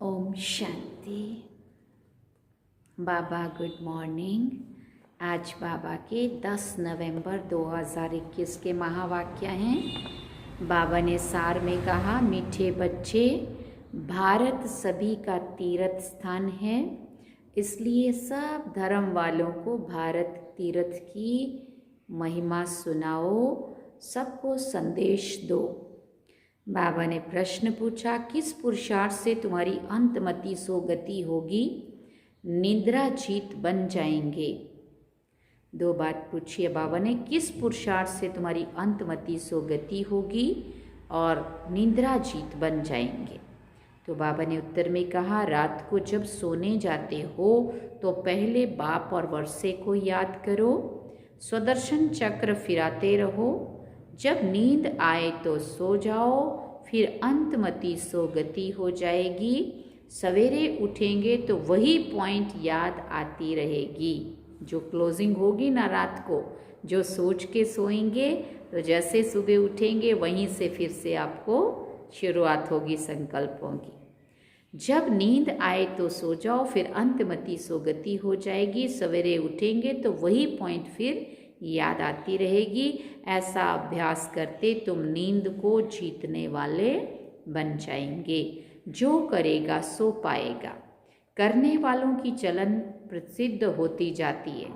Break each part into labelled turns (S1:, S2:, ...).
S1: ओम शांति। बाबा good morning. आज बाबा के 10 नवंबर 2021 के महावाक्य हैं। बाबा ने सार में कहा, मीठे बच्चे, भारत सभी का तीर्थ स्थान है, इसलिए सब धर्म वालों को भारत तीर्थ की महिमा सुनाओ, सबको संदेश दो। बाबा ने प्रश्न पूछा, किस पुरुषार्थ से तुम्हारी अंतमति सोगति होगी? निद्रा जीत बन जाएंगे। दो बात पूछिए बाबा ने, किस पुरुषार्थ से तुम्हारी अंतमति सोगति होगी और निद्रा जीत बन जाएंगे? तो बाबा ने उत्तर में कहा, रात को जब सोने जाते हो तो पहले बाप और वर्षे को याद करो, स्वदर्शन चक्र फिराते रहो, जब नींद आए तो सो जाओ, फिर अंतमति सोगति हो जाएगी। सवेरे उठेंगे तो वही पॉइंट याद आती रहेगी। जो क्लोजिंग होगी ना रात को, जो सोच के सोएंगे तो जैसे सुबह उठेंगे वहीं से फिर से आपको शुरुआत होगी संकल्पों की। जब नींद आए तो सो जाओ, फिर अंतमति सोगति हो जाएगी। सवेरे उठेंगे तो वही पॉइंट फिर याद आती रहेगी। ऐसा अभ्यास करते तुम नींद को जीतने वाले बन जाएंगे। जो करेगा सो पाएगा। करने वालों की चलन प्रसिद्ध होती जाती है।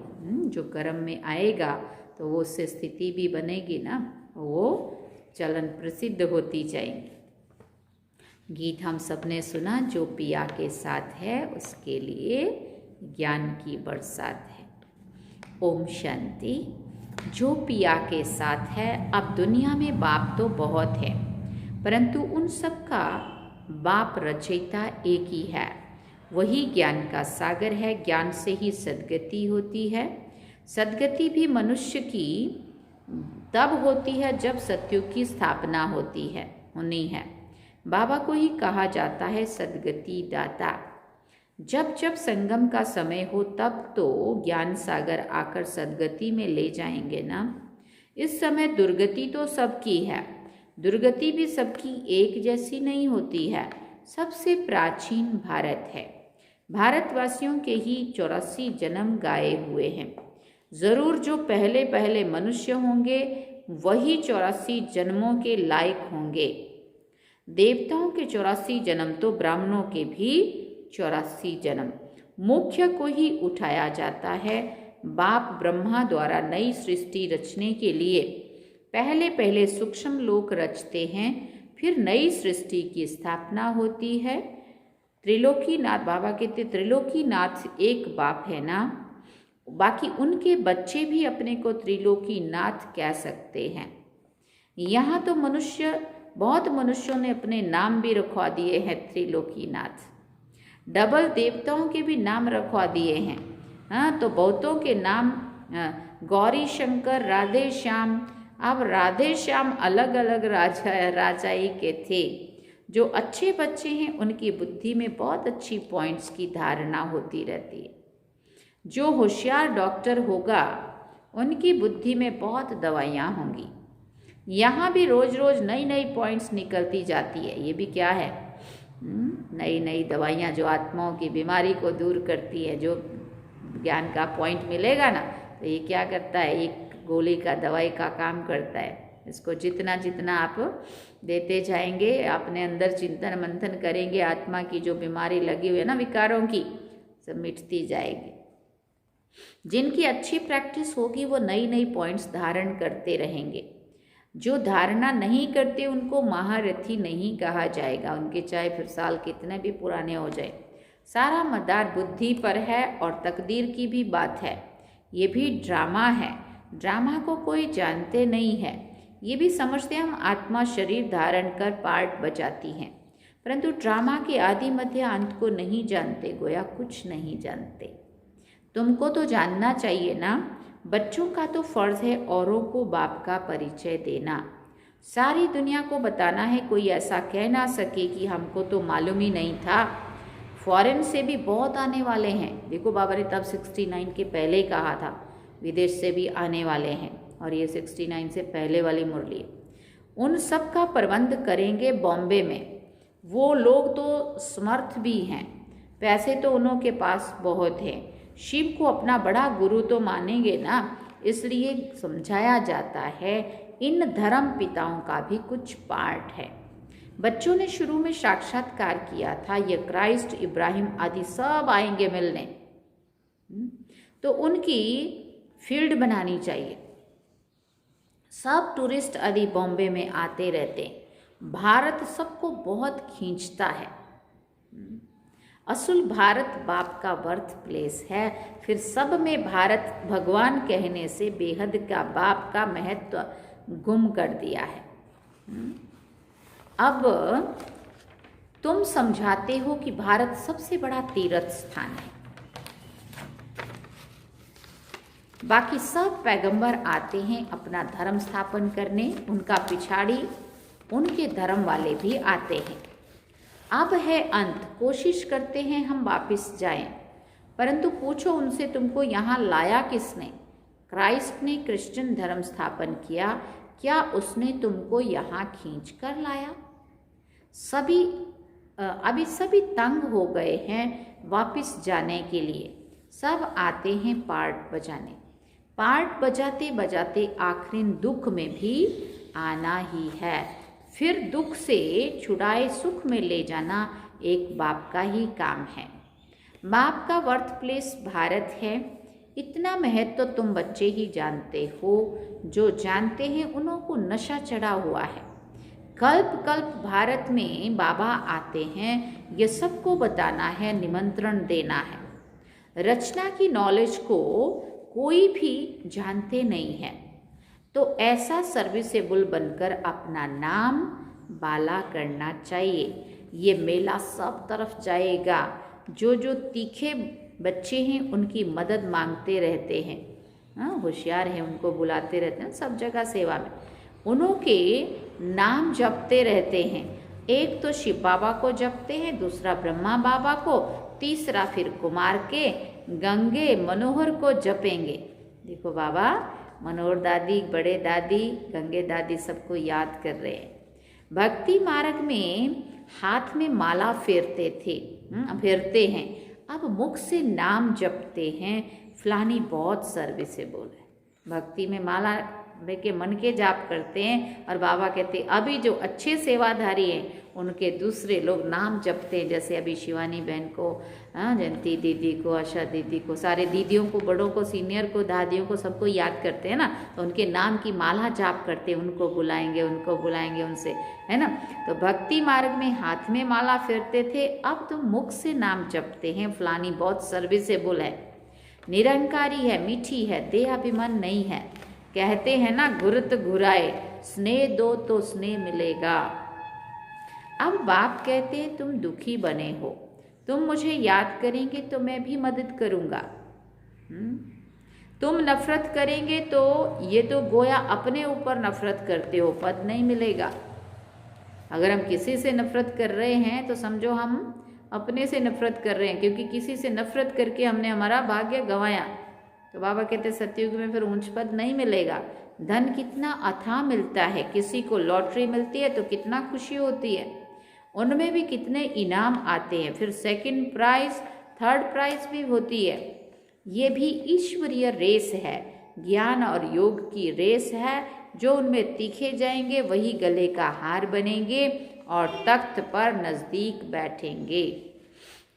S1: जो कर्म में आएगा तो वो उससे स्थिति भी बनेगी ना, वो चलन प्रसिद्ध होती जाएंगी। गीत हम सबने सुना, जो पिया के साथ है उसके लिए ज्ञान की बरसात है। ओम शांति। जो पिया के साथ है, अब दुनिया में बाप तो बहुत है, परंतु उन सब का बाप रचयिता एक ही है। वही ज्ञान का सागर है। ज्ञान से ही सद्गति होती है। सद्गति भी मनुष्य की तब होती है जब सत्युग की स्थापना होती है, होनी है। बाबा को ही कहा जाता है सद्गति दाता। जब जब संगम का समय हो तब तो ज्ञान सागर आकर सद्गति में ले जाएंगे ना। इस समय दुर्गति तो सबकी है, दुर्गति भी सबकी एक जैसी नहीं होती है। सबसे प्राचीन भारत है। भारतवासियों के ही 84 जन्म गाए हुए हैं। जरूर जो पहले पहले मनुष्य होंगे वही 84 जन्मों के लायक होंगे। देवताओं के 84 जन्म तो ब्राह्मणों के भी 84 जन्म। मुख्य को ही उठाया जाता है। बाप ब्रह्मा द्वारा नई सृष्टि रचने के लिए पहले पहले सूक्ष्म लोक रचते हैं, फिर नई सृष्टि की स्थापना होती है। त्रिलोकीनाथ, बाबा कहते त्रिलोकीनाथ एक बाप है ना, बाकी उनके बच्चे भी अपने को त्रिलोकीनाथ कह सकते हैं। यहाँ तो बहुत मनुष्यों ने अपने नाम भी रखवा दिए हैं त्रिलोकीनाथ। डबल देवताओं के भी नाम रखवा दिए हैं। हाँ, तो बहुतों के नाम गौरी शंकर, राधे श्याम। अब राधे श्याम अलग अलग राजाई के थे। जो अच्छे बच्चे हैं उनकी बुद्धि में बहुत अच्छी पॉइंट्स की धारणा होती रहती है। जो होशियार डॉक्टर होगा उनकी बुद्धि में बहुत दवाइयाँ होंगी। यहाँ भी रोज रोज नई नई पॉइंट्स निकलती जाती है। ये भी क्या है, नई नई दवाइयाँ जो आत्माओं की बीमारी को दूर करती है। जो ज्ञान का पॉइंट मिलेगा ना तो ये क्या करता है, एक गोली का दवाई का काम करता है। इसको जितना जितना आप देते जाएंगे, अपने अंदर चिंतन मंथन करेंगे, आत्मा की जो बीमारी लगी हुई है ना विकारों की, सब मिटती जाएगी। जिनकी अच्छी प्रैक्टिस होगी वो नई नई पॉइंट्स धारण करते रहेंगे। जो धारणा नहीं करते उनको महारथी नहीं कहा जाएगा। उनके चाहे फिर साल कितने भी पुराने हो जाए, सारा मदार बुद्धि पर है और तकदीर की भी बात है। ये भी ड्रामा है। ड्रामा को कोई जानते नहीं है। ये भी समझते हम आत्मा शरीर धारण कर पार्ट बजाती हैं, परंतु ड्रामा के आदि मध्य अंत को नहीं जानते, गोया कुछ नहीं जानते। तुमको तो जानना चाहिए ना। बच्चों का तो फर्ज है औरों को बाप का परिचय देना, सारी दुनिया को बताना है। कोई ऐसा कह ना सके कि हमको तो मालूम ही नहीं था। फॉरेन से भी बहुत आने वाले हैं। देखो बाबा ने तब 69 के पहले कहा था, विदेश से भी आने वाले हैं, और ये 69 से पहले वाली मुरली। उन सब का प्रबंध करेंगे बॉम्बे में। वो लोग तो समर्थ भी हैं, पैसे तो उन्हों के पास बहुत है, शिव को अपना बड़ा गुरु तो मानेंगे ना, इसलिए समझाया जाता है इन धर्म पिताओं का भी कुछ पार्ट है। बच्चों ने शुरू में साक्षात्कार किया था, ये क्राइस्ट, इब्राहिम आदि सब आएंगे मिलने, तो उनकी फील्ड बनानी चाहिए। सब टूरिस्ट आदि बॉम्बे में आते रहते, भारत सबको बहुत खींचता है। असल भारत बाप का बर्थ प्लेस है, फिर सब में भारत भगवान कहने से बेहद का बाप का महत्व गुम कर दिया है। अब तुम समझाते हो कि भारत सबसे बड़ा तीर्थ स्थान है, बाकी सब पैगंबर आते हैं अपना धर्म स्थापन करने, उनका पिछाड़ी उनके धर्म वाले भी आते हैं। अब है अंत, कोशिश करते हैं हम वापस जाएं, परंतु पूछो उनसे तुमको यहाँ लाया किसने? क्राइस्ट ने क्रिश्चियन धर्म स्थापन किया, क्या उसने तुमको यहाँ खींच कर लाया? अभी सभी तंग हो गए हैं वापस जाने के लिए, सब आते हैं पार्ट बजाने, पार्ट बजाते बजाते आखिरी दुख में भी आना ही है, फिर दुख से छुड़ाए सुख में ले जाना एक बाप का ही काम है। बाप का बर्थ प्लेस भारत है, इतना महत्व तो तुम बच्चे ही जानते हो, जो जानते हैं उन्हों को नशा चढ़ा हुआ है। कल्प कल्प भारत में बाबा आते हैं, ये सबको बताना है, निमंत्रण देना है। रचना की नॉलेज को कोई भी जानते नहीं है, तो ऐसा सर्विसेबल बनकर अपना नाम बाला करना चाहिए। ये मेला सब तरफ जाएगा, जो तीखे बच्चे हैं उनकी मदद मांगते रहते हैं, हाँ होशियार हैं, उनको बुलाते रहते हैं सब जगह सेवा में, उन्हों के नाम जपते रहते हैं। एक तो शिव बाबा को जपते हैं, दूसरा ब्रह्मा बाबा को, तीसरा फिर कुमार के गंगे मनोहर को जपेंगे। देखो बाबा मनोहर दादी, बड़े दादी, गंगे दादी सबको याद कर रहे हैं। भक्ति मार्ग में हाथ में माला फेरते हैं, अब मुख से नाम जपते हैं, फलानी बहुत सर्विसेबल है। भक्ति में माला के मन के जाप करते हैं और बाबा कहते हैं अभी जो अच्छे सेवाधारी हैं उनके दूसरे लोग नाम जपते हैं, जैसे अभी शिवानी बहन को, जयंती दीदी को, आशा दीदी को, सारे दीदियों को, बड़ों को, सीनियर को, दादियों को, सबको याद करते हैं ना, तो उनके नाम की माला जाप करते हैं, उनको बुलाएंगे उनसे, है ना। तो भक्ति मार्ग में हाथ में माला फेरते थे, अब तो मुख से नाम जपते हैं, फलानी बहुत सर्विसेबल है, निरंकारी है, मीठी है, देहाभिमान नहीं है। कहते हैं ना घुरत घुराए, स्नेह दो तो स्नेह मिलेगा। अब बाप कहते हैं तुम दुखी बने हो, तुम मुझे याद करेंगे तो मैं भी मदद करूँगा। तुम नफरत करेंगे तो ये तो गोया अपने ऊपर नफरत करते हो, पद नहीं मिलेगा। अगर हम किसी से नफरत कर रहे हैं तो समझो हम अपने से नफरत कर रहे हैं, क्योंकि किसी से नफरत करके हमने हमारा भाग्य गंवाया। तो बाबा कहते सतयुग में फिर ऊंच पद नहीं मिलेगा। धन कितना अथाह मिलता है, किसी को लॉटरी मिलती है तो कितना खुशी होती है, उनमें भी कितने इनाम आते हैं, फिर सेकंड प्राइज, थर्ड प्राइज भी होती है। ये भी ईश्वरीय रेस है, ज्ञान और योग की रेस है। जो उनमें तीखे जाएंगे वही गले का हार बनेंगे और तख्त पर नजदीक बैठेंगे।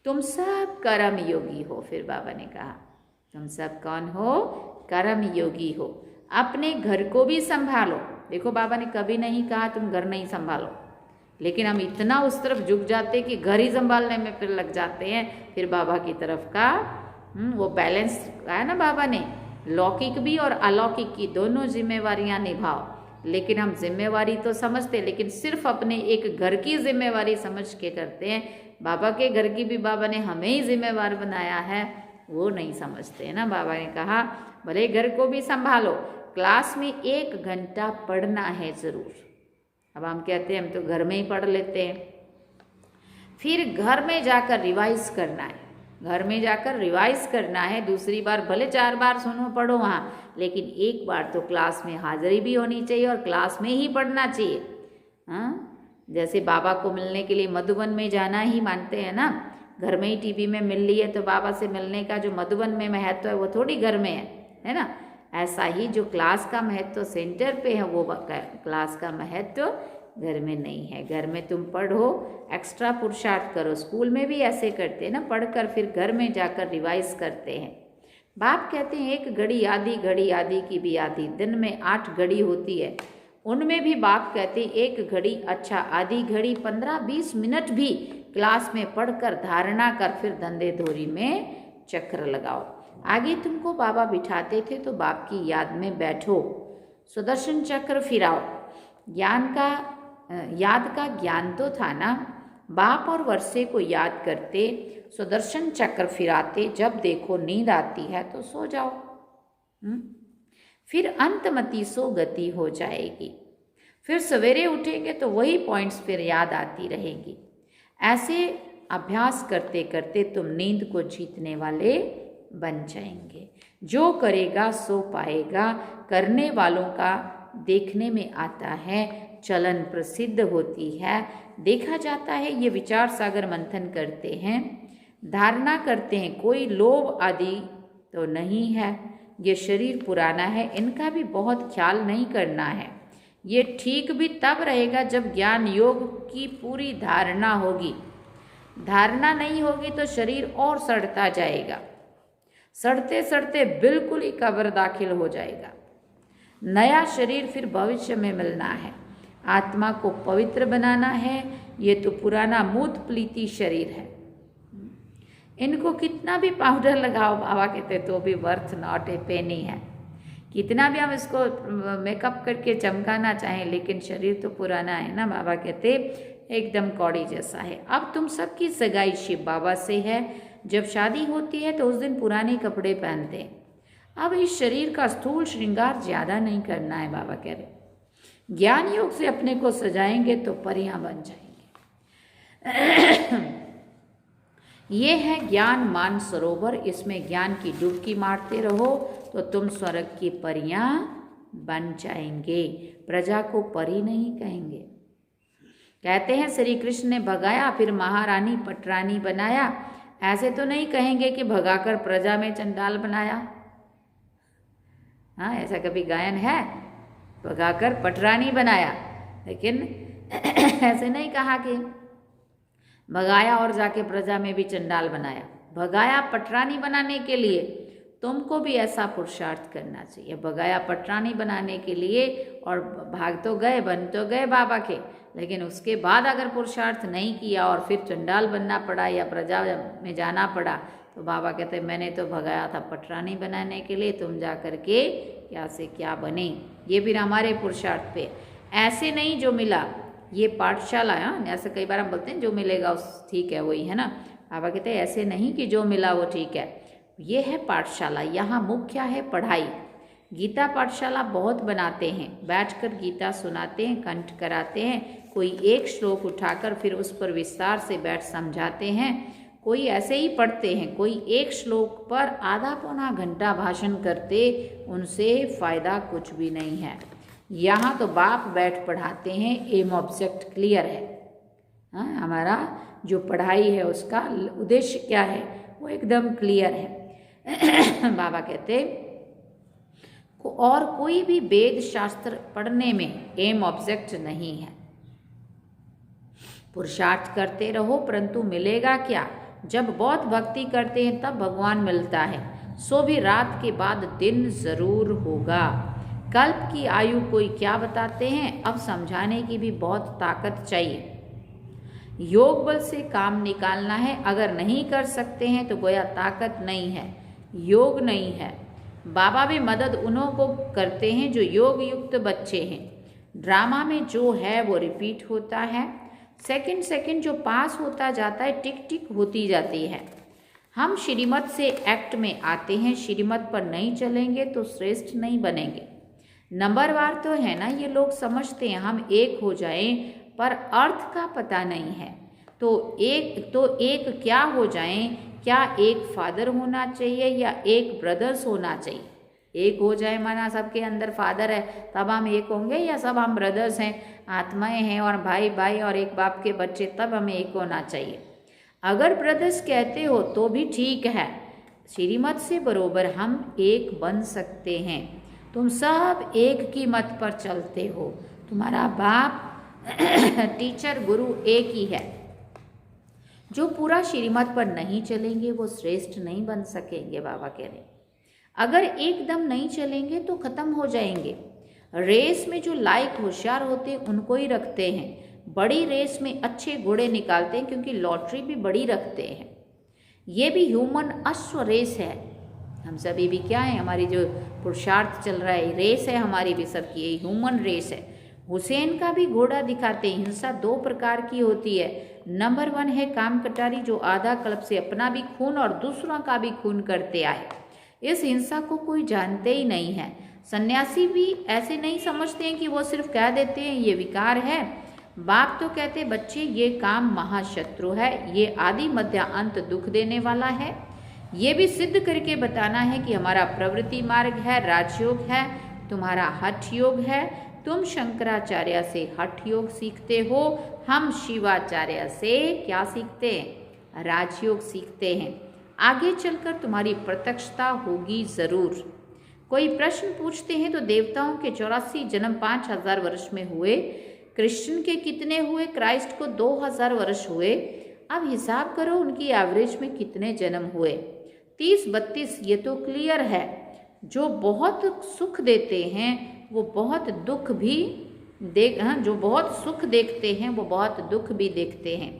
S1: तुम सब कर्म योगी हो, फिर बाबा ने कहा तुम सब कौन हो? कर्म योगी हो। अपने घर को भी संभालो। देखो बाबा ने कभी नहीं कहा तुम घर नहीं संभालो, लेकिन हम इतना उस तरफ झुक जाते कि घर ही संभालने में फिर लग जाते हैं। फिर बाबा की तरफ का वो बैलेंस है ना, बाबा ने लौकिक भी और अलौकिक की दोनों जिम्मेवारियां निभाओ। लेकिन हम जिम्मेवारी तो समझते, लेकिन सिर्फ अपने एक घर की जिम्मेवारी समझ के करते हैं। बाबा के घर की भी बाबा ने हमें ही जिम्मेवार बनाया है, वो नहीं समझते है ना। बाबा ने कहा भले घर को भी संभालो, क्लास में 1 घंटा पढ़ना है जरूर। अब हम कहते हैं हम तो घर में ही पढ़ लेते हैं, फिर घर में जाकर रिवाइज करना है। घर में जाकर रिवाइज करना है, दूसरी बार भले 4 बार सुनो पढ़ो वहाँ, लेकिन एक बार तो क्लास में हाजिरी भी होनी चाहिए और क्लास में ही पढ़ना चाहिए। हाँ, जैसे बाबा को मिलने के लिए मधुबन में जाना ही मानते हैं ना, घर में ही टीवी में मिल ली है तो बाबा से मिलने का जो मधुबन में महत्व है वो थोड़ी घर में है ना। ऐसा ही जो क्लास का महत्व सेंटर पे है वो क्लास का महत्व घर में नहीं है। घर में तुम पढ़ो, एक्स्ट्रा पुरुषार्थ करो, स्कूल में भी ऐसे करते हैं ना, पढ़कर फिर घर में जाकर रिवाइज करते हैं। बाप कहते हैं एक घड़ी आधी की भी आधी, दिन में 8 घड़ी होती है, उनमें भी बाप कहते हैं एक घड़ी, अच्छा आधी घड़ी 15-20 मिनट भी क्लास में पढ़कर धारणा कर फिर धंधे धोरी में चक्र लगाओ। आगे तुमको बाबा बिठाते थे तो बाप की याद में बैठो, सुदर्शन चक्र फिराओ। याद का ज्ञान तो था ना, बाप और वर्षे को याद करते, सुदर्शन चक्र फिराते, जब देखो नींद आती है तो सो जाओ। फिर अंतमति सो गति हो जाएगी, फिर सवेरे उठेंगे तो वही पॉइंट्स फिर याद आती रहेगी। ऐसे अभ्यास करते करते तुम नींद को जीतने वाले बन जाएंगे। जो करेगा सो पाएगा, करने वालों का देखने में आता है, चलन प्रसिद्ध होती है, देखा जाता है। ये विचार सागर मंथन करते हैं, धारणा करते हैं कोई लोभ आदि तो नहीं है, ये शरीर पुराना है, इनका भी बहुत ख्याल नहीं करना है। ये ठीक भी तब रहेगा जब ज्ञान योग की पूरी धारणा होगी। धारणा नहीं होगी तो शरीर और सड़ता जाएगा, सड़ते सड़ते बिल्कुल ही कब्र दाखिल हो जाएगा। नया शरीर फिर भविष्य में मिलना है, आत्मा को पवित्र बनाना है। ये तो पुराना मूत प्लीति शरीर है, इनको कितना भी पाउडर लगाओ बाबा कहते तो भी वर्थ नॉट ए पेनी है। कितना भी हम इसको मेकअप करके चमकाना चाहें, लेकिन शरीर तो पुराना है ना। बाबा कहते एकदम कौड़ी जैसा है। अब तुम सबकी सगाई शिव बाबा से है, जब शादी होती है तो उस दिन पुराने कपड़े पहनते हैं। अब इस शरीर का स्थूल श्रृंगार ज्यादा नहीं करना है, बाबा कह रहे। ज्ञान योग से अपने को सजाएंगे तो परियां बन जाएंगे। ये है ज्ञान मान सरोवर, इसमें ज्ञान की डुबकी मारते रहो तो तुम स्वर्ग की परियां बन जाएंगे। प्रजा को परी नहीं कहेंगे। कहते हैं श्री कृष्ण ने भगाया फिर महारानी पटरानी बनाया, ऐसे तो नहीं कहेंगे कि भगाकर प्रजा में चंडाल बनाया। हाँ, ऐसा कभी गायन है, भगाकर पटरानी बनाया, लेकिन ऐसे नहीं कहा कि भगाया और जाके प्रजा में भी चंडाल बनाया। भगाया पटरानी बनाने के लिए तुमको भी ऐसा पुरुषार्थ करना चाहिए। भगाया पटरानी बनाने के लिए और भाग तो गए, बन तो गए बाबा के, लेकिन उसके बाद अगर पुरुषार्थ नहीं किया और फिर चंडाल बनना पड़ा या प्रजा में जाना पड़ा तो बाबा कहते मैंने तो भगाया था पटरानी बनाने के लिए, तुम जा कर के क्या से क्या बने। ये फिर हमारे पुरुषार्थ पे, ऐसे नहीं जो मिला। ये पाठशाला है, ऐसे कई बार हम बोलते हैं जो मिलेगा उस ठीक है वही है ना। बाबा कहते हैं ऐसे नहीं कि जो मिला वो ठीक है। ये है पाठशाला, यहाँ मुख्य है पढ़ाई। गीता पाठशाला बहुत बनाते हैं, बैठकर गीता सुनाते हैं, कंठ कराते हैं। कोई एक श्लोक उठाकर फिर उस पर विस्तार से बैठ समझाते हैं। कोई ऐसे ही पढ़ते हैं, कोई एक श्लोक पर आधा पौना घंटा भाषण करते, उनसे फायदा कुछ भी नहीं है। यहाँ तो बाप बैठ पढ़ाते हैं, एम ऑब्जेक्ट क्लियर है। हाँ, हमारा जो पढ़ाई है उसका उद्देश्य क्या है वो एकदम क्लियर है। बाबा कहते और कोई भी वेद शास्त्र पढ़ने में एम ऑब्जेक्ट नहीं है। पुरुषार्थ करते रहो, परंतु मिलेगा क्या? जब बहुत भक्ति करते हैं तब भगवान मिलता है, सो भी रात के बाद दिन जरूर होगा। कल्प की आयु कोई क्या बताते हैं, अब समझाने की भी बहुत ताकत चाहिए। योग बल से काम निकालना है, अगर नहीं कर सकते हैं तो गोया ताकत नहीं है, योग नहीं है। बाबा भी मदद उन्हों को करते हैं जो योग युक्त बच्चे हैं। ड्रामा में जो है वो रिपीट होता है, सेकंड सेकंड जो पास होता जाता है टिक टिक होती जाती है। हम श्रीमत से एक्ट में आते हैं, श्रीमत पर नहीं चलेंगे तो श्रेष्ठ नहीं बनेंगे। नंबरवार तो है ना, ये लोग समझते हैं हम एक हो जाएं, पर अर्थ का पता नहीं है। तो एक क्या हो जाएं, क्या एक फादर होना चाहिए या एक ब्रदर्स होना चाहिए? एक हो जाए, माना सबके अंदर फादर है तब हम एक होंगे, या सब हम ब्रदर्स हैं, आत्माएं हैं और भाई भाई और एक बाप के बच्चे, तब हमें एक होना चाहिए। अगर ब्रदर्स कहते हो तो भी ठीक है, श्रीमत से बरोबर हम एक बन सकते हैं। तुम सब एक की मत पर चलते हो, तुम्हारा बाप टीचर गुरु एक ही है। जो पूरा श्रीमत पर नहीं चलेंगे वो श्रेष्ठ नहीं बन सकेंगे, बाबा कह रहे। अगर एकदम नहीं चलेंगे तो खत्म हो जाएंगे। रेस में जो लायक होशियार होते हैं उनको ही रखते हैं, बड़ी रेस में अच्छे घोड़े निकालते हैं, क्योंकि लॉटरी भी बड़ी रखते हैं। ये भी ह्यूमन अश्व रेस है, हम सभी भी क्या है, हमारी जो पुरुषार्थ चल रहा है रेस है हमारी भी सबकी, ये ह्यूमन रेस है। हुसैन का भी घोड़ा दिखाते हैं। हिंसा दो प्रकार की होती है। नंबर 1 है काम कटारी, जो आधा कल्प से अपना भी खून और दूसरों का भी खून करते आए। इस हिंसा को कोई जानते ही नहीं है। सन्यासी भी ऐसे नहीं समझते हैं कि वो सिर्फ कह देते हैं ये विकार है। बाप तो कहते बच्चे ये काम महाशत्रु है, ये आदि मध्य अंत दुख देने वाला है। ये भी सिद्ध करके बताना है कि हमारा प्रवृत्ति मार्ग है, राजयोग है, तुम्हारा हठ योग है। तुम शंकराचार्य से हठ योग सीखते हो, हम शिवाचार्य से क्या सीखते हैं, राजयोग सीखते हैं। आगे चलकर तुम्हारी प्रत्यक्षता होगी जरूर। कोई प्रश्न पूछते हैं तो देवताओं के 84 जन्म 5000 वर्ष में हुए, कृष्ण के कितने हुए, क्राइस्ट को 2000 वर्ष हुए। अब हिसाब करो उनकी एवरेज में कितने जन्म हुए, 30-32। ये तो क्लियर है। जो बहुत सुख देते हैं वो बहुत दुख भी जो बहुत सुख देखते हैं वो बहुत दुख भी देखते हैं।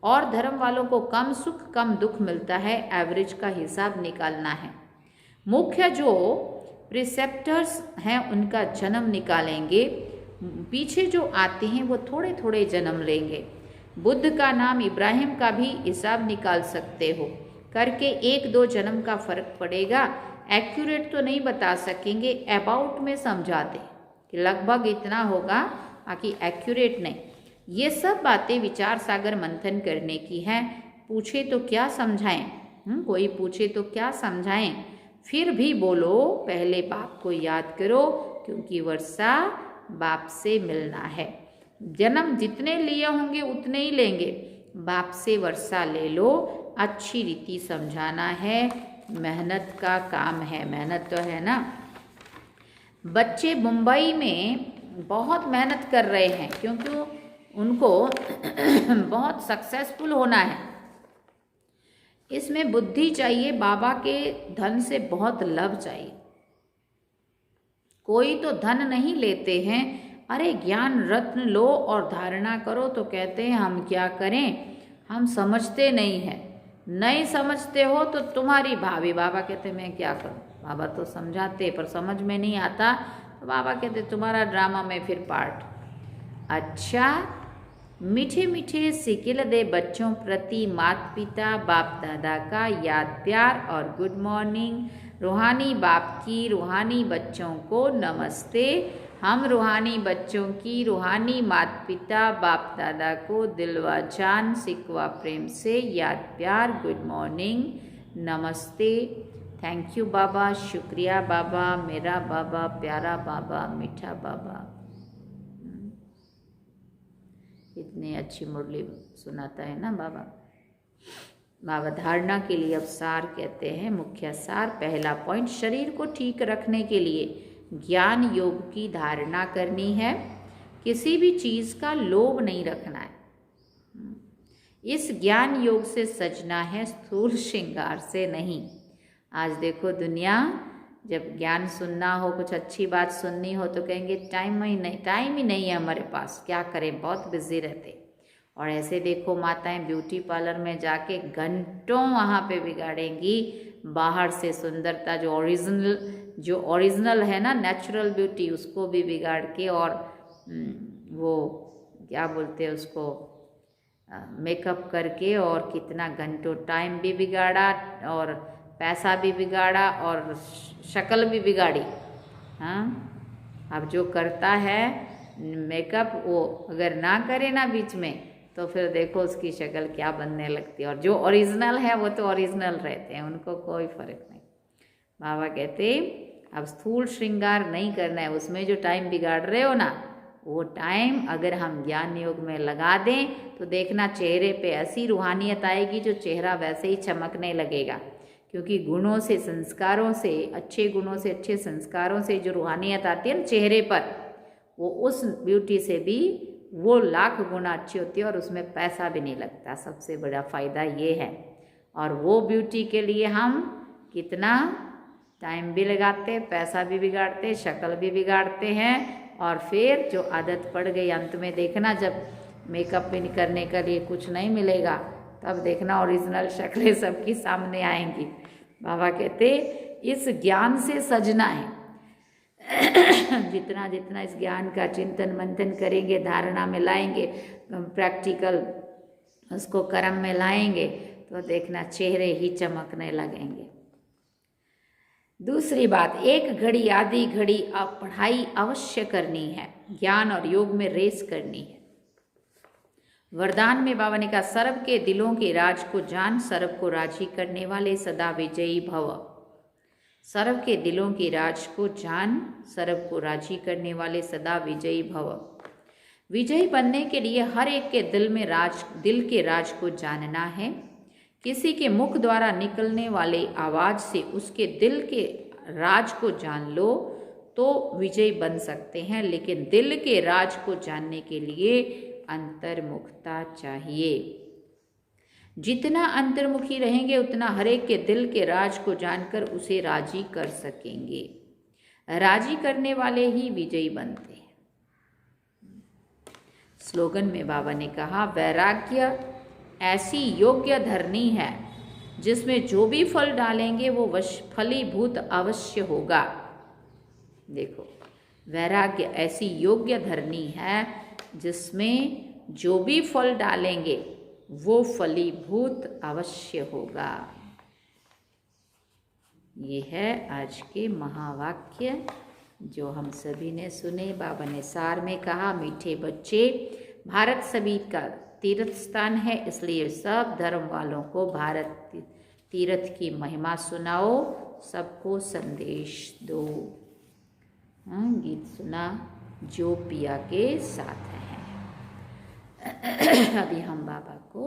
S1: और धर्म वालों को कम सुख कम दुख मिलता है, एवरेज का हिसाब निकालना है। मुख्य जो प्रिसेप्टर्स हैं उनका जन्म निकालेंगे, पीछे जो आते हैं वो थोड़े थोड़े जन्म लेंगे। बुद्ध का नाम इब्राहिम का भी हिसाब निकाल सकते हो करके, 1-2 जन्म का फर्क पड़ेगा। एक्यूरेट तो नहीं बता सकेंगे, अबाउट में समझा दें कि लगभग इतना होगा, बाकी एक्यूरेट नहीं। ये सब बातें विचार सागर मंथन करने की हैं। पूछे तो क्या समझाएं, कोई पूछे तो क्या समझाएं, फिर भी बोलो पहले बाप को याद करो, क्योंकि वर्षा बाप से मिलना है। जन्म जितने लिए होंगे उतने ही लेंगे, बाप से वर्षा ले लो। अच्छी रीति समझाना है, मेहनत का काम है, मेहनत तो है ना। बच्चे मुंबई में बहुत मेहनत कर रहे हैं क्योंकि उनको बहुत सक्सेसफुल होना है। इसमें बुद्धि चाहिए, बाबा के धन से बहुत लव चाहिए। कोई तो धन नहीं लेते हैं, अरे ज्ञान रत्न लो और धारणा करो तो कहते हैं हम क्या करें, हम समझते नहीं हैं। नहीं समझते हो तो तुम्हारी भाभी, बाबा कहते मैं क्या करूं, बाबा तो समझाते पर समझ में नहीं आता, तो बाबा कहते तुम्हारा ड्रामा में फिर पार्ट। अच्छा, मीठे मीठे सिकिल दे बच्चों प्रति माता पिता बाप दादा का याद प्यार और गुड मॉर्निंग। रूहानी बाप की रूहानी बच्चों को नमस्ते। हम रूहानी बच्चों की रूहानी माता पिता बाप दादा को दिलवा जान सिकवा प्रेम से याद प्यार, गुड मॉर्निंग, नमस्ते। थैंक यू बाबा, शुक्रिया बाबा, मेरा बाबा, प्यारा बाबा, मीठा बाबा। इतनी अच्छी मुरली सुनाता है ना बाबा। बाबा धारणा के लिए अब सार कहते हैं, मुख्य सार। पहला पॉइंट, शरीर को ठीक रखने के लिए ज्ञान योग की धारणा करनी है। किसी भी चीज़ का लोभ नहीं रखना है। इस ज्ञान योग से सजना है, स्थूल श्रृंगार से नहीं। आज देखो दुनिया, जब ज्ञान सुनना हो, कुछ अच्छी बात सुननी हो तो कहेंगे टाइम ही नहीं है हमारे पास, क्या करें, बहुत बिजी रहते। और ऐसे देखो माताएं ब्यूटी पार्लर में जाके घंटों वहाँ पे बिगाड़ेंगी, बाहर से सुंदरता जो ओरिजिनल है ना, नेचुरल ब्यूटी, उसको भी बिगाड़ के, और वो क्या बोलते हैं उसको, मेकअप करके, और कितना घंटों टाइम भी बिगाड़ा और पैसा भी बिगाड़ा और शक्ल भी बिगाड़ी। हाँ, अब जो करता है मेकअप, वो अगर ना करे ना बीच में, तो फिर देखो उसकी शक्ल क्या बनने लगती है। और जो ओरिजिनल है वो तो ओरिजिनल रहते हैं, उनको कोई फर्क नहीं। बाबा कहते अब स्थूल श्रृंगार नहीं करना है, उसमें जो टाइम बिगाड़ रहे हो ना, वो टाइम अगर हम ज्ञान योग में लगा दें तो देखना चेहरे पे ऐसी रूहानियत आएगी जो चेहरा वैसे ही चमकने लगेगा। क्योंकि गुणों से, संस्कारों से, अच्छे गुणों से, अच्छे संस्कारों से जो रूहानियत आती है ना चेहरे पर, वो उस ब्यूटी से भी वो लाख गुना अच्छी होती है और उसमें पैसा भी नहीं लगता। सबसे बड़ा फ़ायदा ये है। और वो ब्यूटी के लिए हम कितना टाइम भी लगाते हैं, पैसा भी बिगाड़ते, शक्ल भी बिगाड़ते हैं, और फिर जो आदत पड़ गई अंत में देखना, जब मेकअप भी करने के लिए कुछ नहीं मिलेगा तब देखना ओरिजिनल शक्लें सबकी सामने आएंगी। बाबा कहते इस ज्ञान से सजना है। जितना जितना इस ज्ञान का चिंतन मंथन करेंगे, धारणा में लाएंगे, प्रैक्टिकल उसको कर्म में लाएंगे, तो देखना चेहरे ही चमकने लगेंगे। दूसरी बात, एक घड़ी आधी घड़ी पढ़ाई अवश्य करनी है, ज्ञान और योग में रेस करनी है। वरदान में बाबा ने कहा, सर्व के दिलों के राज को जान, सर्व को राजी करने वाले सदा विजयी भव। सर्व के दिलों के राज को जान, सर्व को राजी करने वाले सदा विजयी भव। विजयी बनने के लिए हर एक के दिल के राज को जानना है। किसी के मुख द्वारा निकलने वाले आवाज से उसके दिल के राज को जान लो तो विजयी बन सकते हैं, लेकिन दिल के राज को जानने के लिए अंतर्मुखता चाहिए। जितना अंतर्मुखी रहेंगे उतना हर एक के दिल के राज को जानकर उसे राजी कर सकेंगे। राजी करने वाले ही विजयी बनते हैं। स्लोगन में बाबा ने कहा, वैराग्य ऐसी योग्य धरनी है जिसमें जो भी फल डालेंगे वो फलीभूत अवश्य होगा। देखो, वैराग्य ऐसी योग्य धरनी है जिसमें जो भी फल डालेंगे वो फलीभूत अवश्य होगा। ये है आज के महावाक्य जो हम सभी ने सुने। बाबा ने सार में कहा, मीठे बच्चे, भारत सभी का तीर्थ स्थान है, इसलिए सब धर्म वालों को भारत तीर्थ की महिमा सुनाओ, सबको संदेश दो। गीत सुना जो पिया के साथ है। अभी हम बाबा को